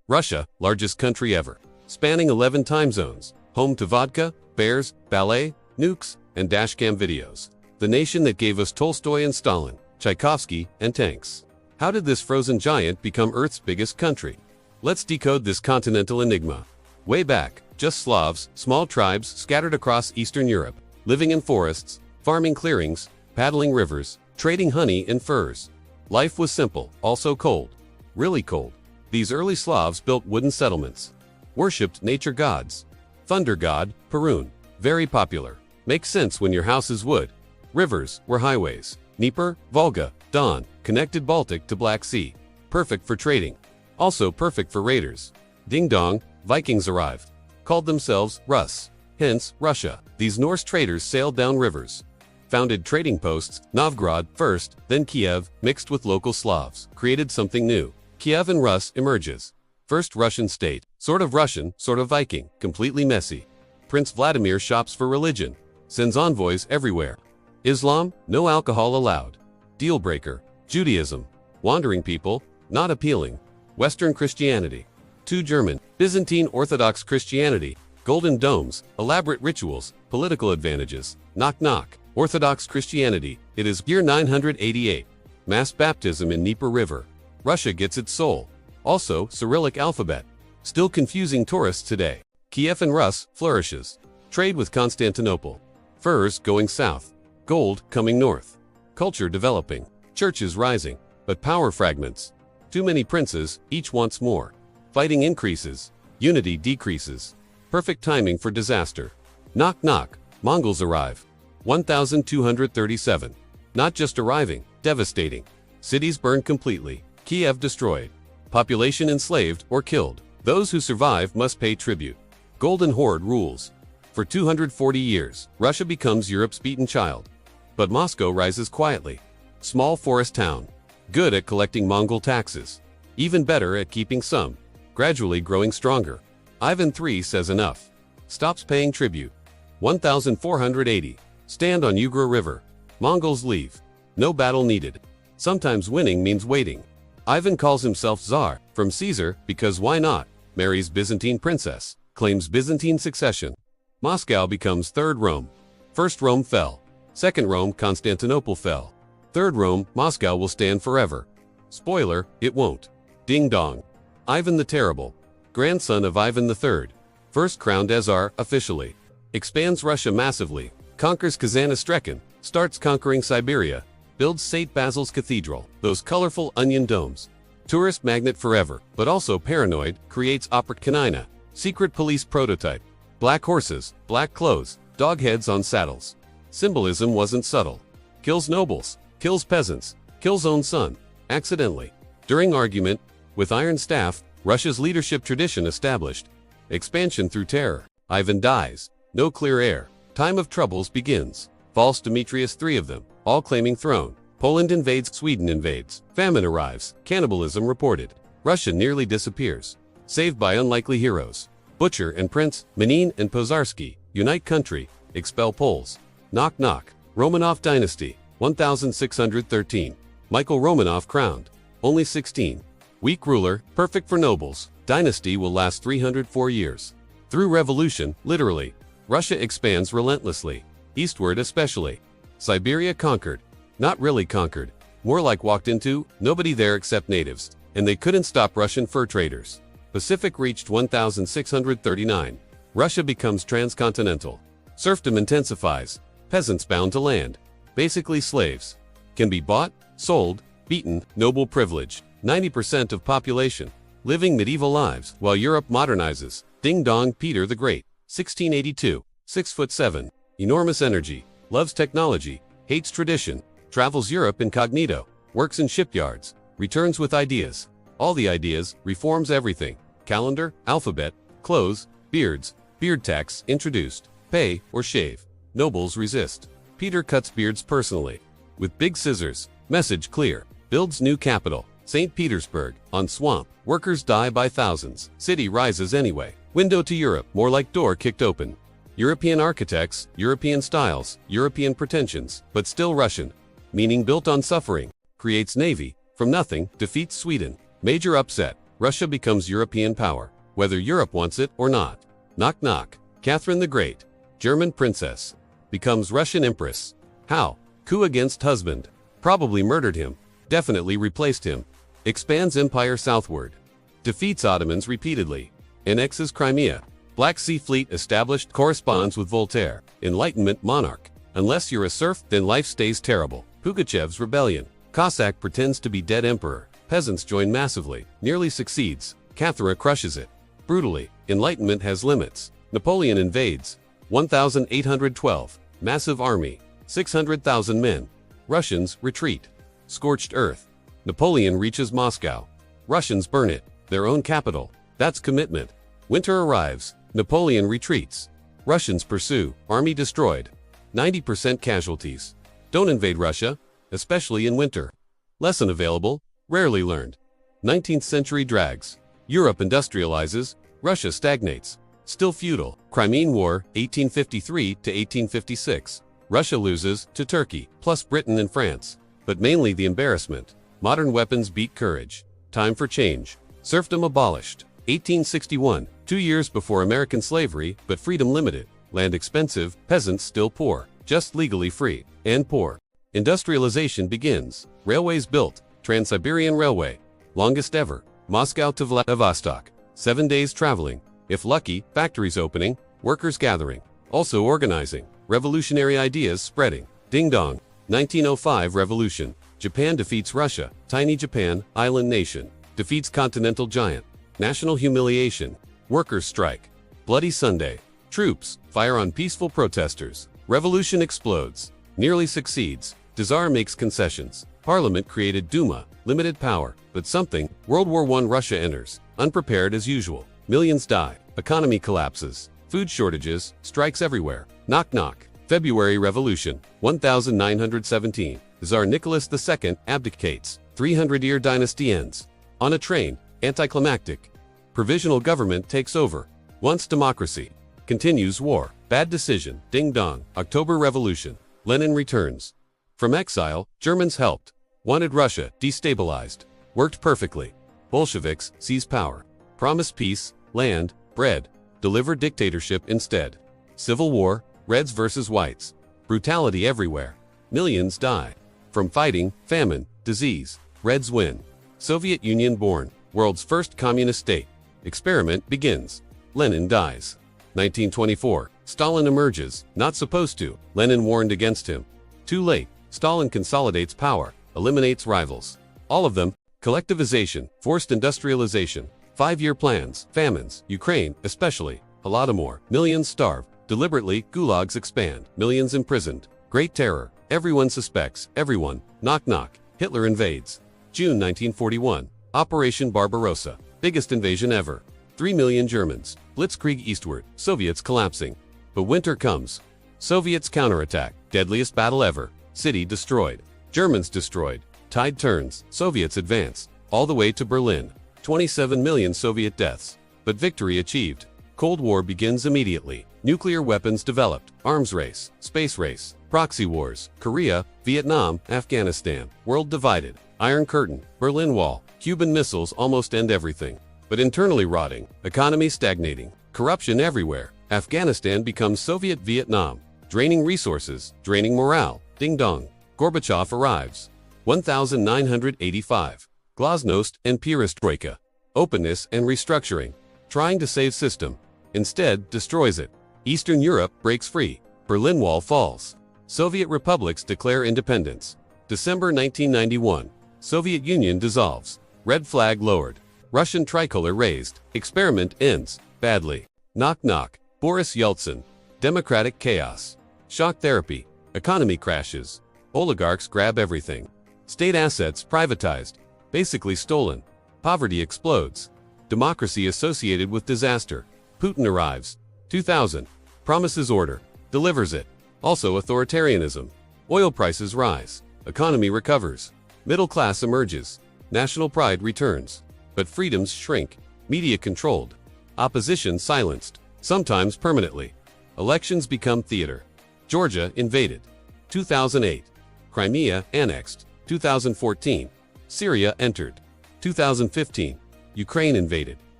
Russia, largest country ever, spanning 11 time zones, home to vodka, bears, ballet, nukes, and dashcam videos. The nation that gave us Tolstoy and Stalin, Tchaikovsky, and tanks. How did this frozen giant become Earth's biggest country? Let's decode this continental enigma. Way back, just Slavs, small tribes scattered across Eastern Europe, living in forests, farming clearings, paddling rivers, trading honey and furs. Life was simple, also cold. Really cold. These early Slavs built wooden settlements. Worshipped nature gods. Thunder god, Perun. Very popular. Makes sense when your house is wood. Rivers were highways. Dnieper, Volga, Don, connected Baltic to Black Sea. Perfect for trading. Also perfect for raiders. Ding dong, Vikings arrived. Called themselves Rus. Hence, Russia. These Norse traders sailed down rivers. Founded trading posts, Novgorod first, then Kiev, mixed with local Slavs. Created something new. Kievan Rus emerges. First Russian state. Sort of Russian, sort of Viking. Completely messy. Prince Vladimir shops for religion. Sends envoys everywhere. Islam, no alcohol allowed. Deal breaker. Judaism. Wandering people, not appealing. Western Christianity. Too German. Byzantine Orthodox Christianity. Golden domes, elaborate rituals, political advantages. Knock knock. Orthodox Christianity. It is year 988. Mass baptism in Dnieper River. Russia gets its soul. Also, Cyrillic alphabet. Still confusing tourists today. Kievan Rus flourishes. Trade with Constantinople. Furs going south. Gold coming north. Culture developing. Churches rising. But power fragments. Too many princes, each wants more. Fighting increases. Unity decreases. Perfect timing for disaster. Knock knock. Mongols arrive. 1237. Not just arriving, devastating. Cities burned completely. Kiev destroyed. Population enslaved or killed. Those who survive must pay tribute. Golden Horde rules. For 240 years, Russia becomes Europe's beaten child. But Moscow rises quietly. Small forest town. Good at collecting Mongol taxes. Even better at keeping some. Gradually growing stronger. Ivan III says enough. Stops paying tribute. 1480. Stand on Ugra River. Mongols leave. No battle needed. Sometimes winning means waiting. Ivan calls himself Tsar, from Caesar, because why not? Marries Byzantine princess. Claims Byzantine succession. Moscow becomes Third Rome. First Rome fell. Second Rome, Constantinople fell. Third Rome, Moscow will stand forever. Spoiler, it won't. Ding dong. Ivan the Terrible. Grandson of Ivan III. First crowned as Tsar, officially. Expands Russia massively. Conquers Kazan-Astrakhan. Starts conquering Siberia. Builds St. Basil's Cathedral. Those colorful onion domes. Tourist magnet forever, but also paranoid. Creates Opera Canina. Secret police prototype. Black horses, black clothes, dog heads on saddles. Symbolism wasn't subtle. Kills nobles. Kills peasants. Kills own son. Accidentally. During argument. With iron staff. Russia's leadership tradition established. Expansion through terror. Ivan dies. No clear heir. Time of troubles begins. False Demetrius, 3 of them, all claiming throne. Poland invades, Sweden invades. Famine arrives. Cannibalism reported. Russia nearly disappears. Saved by unlikely heroes. Butcher and Prince, Menin and Pozharsky, unite country, expel Poles. Knock knock. Romanov dynasty, 1613. Michael Romanov crowned. Only 16. Weak ruler, perfect for nobles. Dynasty will last 304 years. Through revolution, literally. Russia expands relentlessly. Eastward especially. Siberia conquered. Not really conquered. More like walked into, nobody there except natives. And they couldn't stop Russian fur traders. Pacific reached 1639. Russia becomes transcontinental. Serfdom intensifies. Peasants bound to land. Basically slaves. Can be bought, sold, beaten, noble privilege. 90% of population. Living medieval lives while Europe modernizes. Ding dong, Peter the Great. 1682. 6'7". Enormous energy. Loves technology. Hates tradition. Travels Europe incognito. Works in shipyards. Returns with ideas. All the ideas. Reforms everything. Calendar, alphabet, clothes, beards. Beard tax introduced. Pay or shave. Nobles resist. Peter cuts beards personally. With big scissors. Message clear. Builds new capital. St. Petersburg. On swamp. Workers die by thousands. City rises anyway. Window to Europe. More like door kicked open. European architects, European styles, European pretensions, but still Russian. Meaning built on suffering. Creates navy. From nothing. Defeats Sweden. Major upset. Russia becomes European power, whether Europe wants it or not. Knock knock. Catherine the Great, German princess, becomes Russian empress. How? Coup against husband. Probably murdered him. Definitely replaced him. Expands empire southward. Defeats Ottomans repeatedly. Annexes Crimea. Black Sea Fleet established. Corresponds with Voltaire. Enlightenment monarch. Unless you're a serf, then life stays terrible. Pugachev's rebellion. Cossack pretends to be dead emperor. Peasants join massively. Nearly succeeds. Catherine crushes it. Brutally. Enlightenment has limits. Napoleon invades. 1812. Massive army. 600,000 men. Russians retreat. Scorched earth. Napoleon reaches Moscow. Russians burn it. Their own capital. That's commitment. Winter arrives. Napoleon retreats. Russians pursue. Army destroyed. 90% casualties. Don't invade Russia, especially in winter. Lesson available, rarely learned. 19th century drags. Europe industrializes. Russia stagnates. Still feudal. Crimean War, 1853 to 1856. Russia loses to Turkey, plus Britain and France. But mainly the embarrassment. Modern weapons beat courage. Time for change. Serfdom abolished. 1861, 2 years before American slavery, but freedom limited. Land expensive, peasants still poor. Just legally free. And poor. Industrialization begins. Railways built. Trans-Siberian Railway. Longest ever. Moscow to Vladivostok. 7 days traveling. If lucky, factories opening. Workers gathering. Also organizing. Revolutionary ideas spreading. Ding dong. 1905 Revolution. Japan defeats Russia. Tiny Japan, island nation. Defeats continental giant. National humiliation. Workers strike. Bloody Sunday. Troops fire on peaceful protesters. Revolution explodes. Nearly succeeds. Tsar makes concessions. Parliament created Duma. Limited power, but something. World War I Russia enters. Unprepared as usual. Millions die. Economy collapses. Food shortages. Strikes everywhere. Knock knock. February Revolution. 1917. Tsar Nicholas II abdicates. 300-year dynasty ends. On a train. Anticlimactic. Provisional government takes over. Wants democracy. Continues war. Bad decision. Ding dong. October Revolution. Lenin returns. From exile, Germans helped. Wanted Russia destabilized. Worked perfectly. Bolsheviks seize power. Promise peace, land, bread. Deliver dictatorship instead. Civil war, Reds versus Whites. Brutality everywhere. Millions die. From fighting, famine, disease. Reds win. Soviet Union born. World's first communist state. Experiment begins. Lenin dies. 1924. Stalin emerges. Not supposed to. Lenin warned against him. Too late. Stalin consolidates power. Eliminates rivals. All of them. Collectivization. Forced industrialization. 5-year plans. Famines. Ukraine, especially. Holodomor. Millions starve. Deliberately, gulags expand. Millions imprisoned. Great terror. Everyone suspects. Everyone. Knock knock. Hitler invades. June 1941. Operation Barbarossa. Biggest invasion ever. 3 million Germans. Blitzkrieg eastward. Soviets collapsing. But winter comes. Soviets counterattack. Deadliest battle ever. City destroyed. Germans destroyed. Tide turns. Soviets advance. All the way to Berlin. 27 million Soviet deaths. But victory achieved. Cold War begins immediately. Nuclear weapons developed. Arms race. Space race. Proxy wars. Korea, Vietnam, Afghanistan. World divided. Iron Curtain. Berlin Wall. Cuban missiles almost end everything. But internally rotting. Economy stagnating. Corruption everywhere. Afghanistan becomes Soviet Vietnam. Draining resources. Draining morale. Ding dong. Gorbachev arrives. 1985. Glasnost and Perestroika. Openness and restructuring. Trying to save system. Instead, destroys it. Eastern Europe breaks free. Berlin Wall falls. Soviet republics declare independence. December 1991. Soviet Union dissolves. Red flag lowered. Russian tricolor raised. Experiment ends. Badly. Knock knock. Boris Yeltsin. Democratic chaos. Shock therapy. Economy crashes. Oligarchs grab everything. State assets privatized. Basically stolen. Poverty explodes. Democracy associated with disaster. Putin arrives. 2000. Promises order. Delivers it. Also authoritarianism. Oil prices rise. Economy recovers. Middle class emerges. National pride returns. But freedoms shrink. Media controlled. Opposition silenced. Sometimes permanently. Elections become theater. Georgia invaded. 2008. Crimea annexed. 2014. Syria entered. 2015. Ukraine invaded.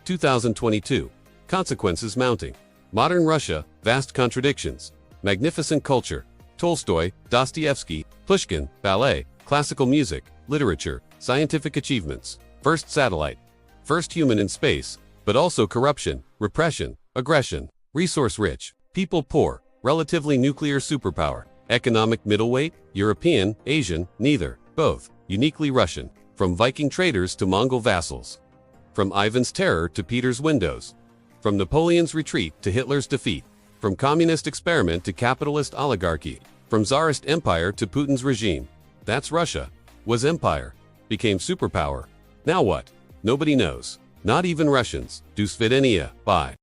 2022. Consequences mounting. Modern Russia, vast contradictions. Magnificent culture. Tolstoy, Dostoevsky, Pushkin, ballet, classical music, literature, scientific achievements. First satellite. First human in space, but also corruption, repression, aggression. Resource rich. People poor. Relatively nuclear superpower. Economic middleweight. European, Asian, neither. Both. Uniquely Russian. From Viking traders to Mongol vassals. From Ivan's terror to Peter's windows. From Napoleon's retreat to Hitler's defeat. From communist experiment to capitalist oligarchy. From Tsarist empire to Putin's regime. That's Russia. Was empire. Became superpower. Now what? Nobody knows. Not even Russians. Do Svidenia. Bye.